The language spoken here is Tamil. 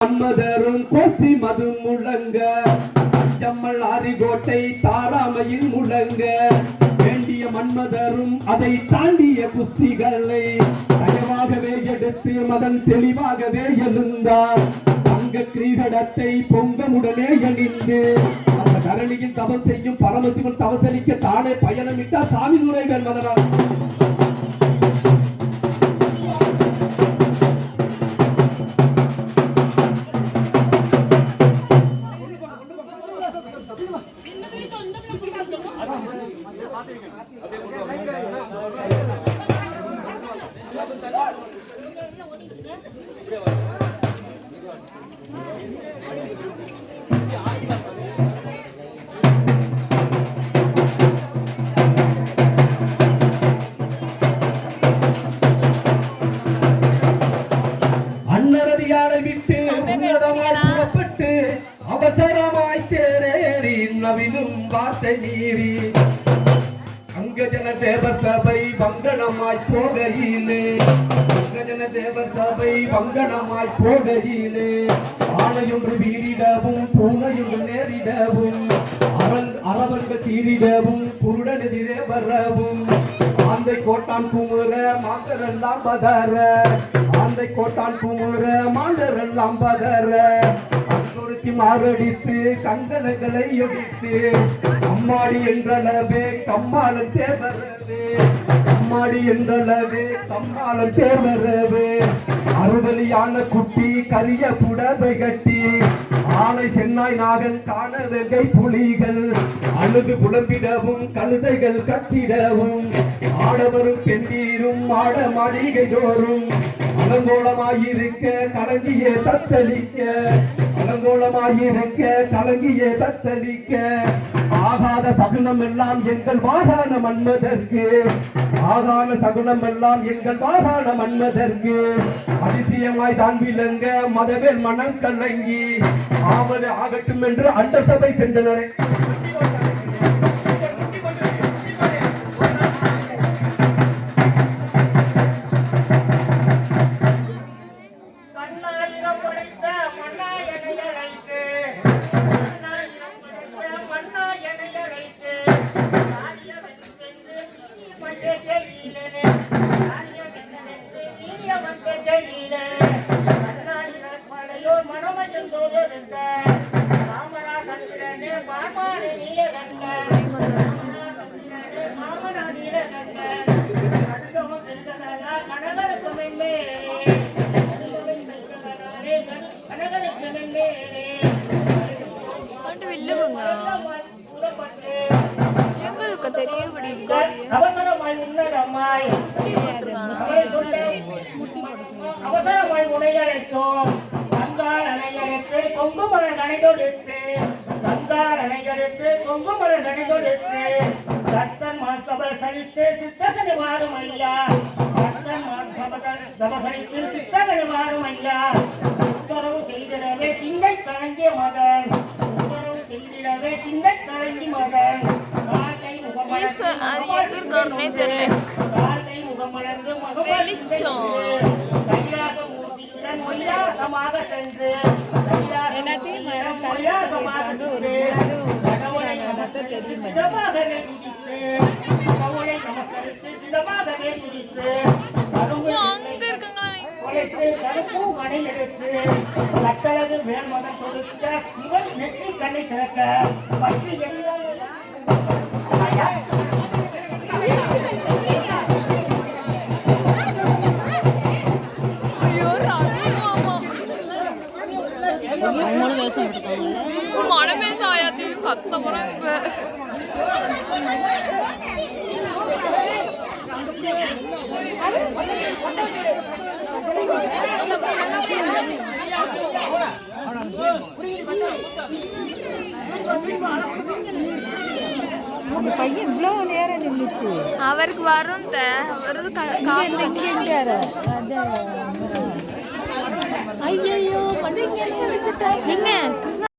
மன்மதரும் கோஷ்டி மது முழங்க ஜம்மல் ஆரிகோட்டை தாராமையில் முழங்க வேண்டிய மன்மதரும் அதை தாண்டிய குஸ்திகளை தயவாகவே எடுத்து மதன் தெளிவாகவே எழுந்தார். தங்க கிரீடத்தை பொங்கமுடனே அணிந்து அந்த கரணியில் தவம் செய்யும் பரமசிவன் தவசலிக்க தானே பயணமிட்டார் சாமி நுரைகள் மதனார். விட்டு புறப்பட்டு அவசரமாய் சேரேறி நவிலும் வார்த்தை மீறி அங்கஜன தேவர் சபை வங்கணமாய் போகையிலே அங்கஜன தேவர் சபை வங்கணமாய் போகையிலே ஆணையொன்று வீரிடவும் பூனையொன்று நேரிடவும் அரவன்கள் சீரிடவும் குருடனெதிரே வரவும் ஆந்தை கோட்டான் குமுற மாந்தரெல்லாம் பதற ஆந்தை கோட்டான் குமுற மாந்தரெல்லாம் பதற அங்கொருத்தி மாரடித்து கங்கணங்களை ஒடித்து அம்மாடி என்றளவே கம்மாளம் தேவரவே அம்மாடி என்றளவே கம்மாளம் தேவரவே அறுவலியான குட்டி கரிய புடவை கட்டி ஆனை சென்னாய் நாகன் காண வெங்கை புலிகள் அழுது புலம்பிடவும் கழுதைகள் கத்திடவும் ஆடவரும் பெண்டீரும் ஆட மாளிகை தோறும் அலங்கோலமாயிருக்க கலங்கிய தத்தளிக்க அலங்கோலமாயிருக்க கலங்கிய தத்தளிக்க ஆகாத சகுனம் எல்லாம் எங்கள் வாகான மன்மதற்கு ஆகான சகுனம் எல்லாம் எங்கள் வாகான மன்மதற்கு அதிசயமாய் தான் விளங்க மதவேல் மனம் கலங்கி ஆவது ஆகட்டும் என்று அண்ட சபை சென்றனர். அவசரமாய் உனையழைத்தோம் தங்கால் அணையெடுத்து கொங்குமர நனைதொடுத்து தங்கால் அணையெடுத்து கொங்குமர நனைதொடுத்து தத்தன் மாசபர் சலித்து சித்தகனை வாரும் ஐயா தத்தன் மாசபர் சலித்து சித்தகனை வாரும் ஐயா உத்தரவு செய்திடவே சிந்தை கலங்கிய மகன் உத்தரவு செய்திடவே சிந்தை கலங்கி மகன் காலை முகமலர்ந்து கைலாசமாக சென்று கட்டளது வேல்மகன் கொடுத்த இவன் நெற்றி கண்ணை திறக்க பற்றி மனமே சாயாத்தி கத்த போறேன் பையன் இவ்வளவு நேரம் நின்றுச்சு. அவருக்கு வரும் ஐயோ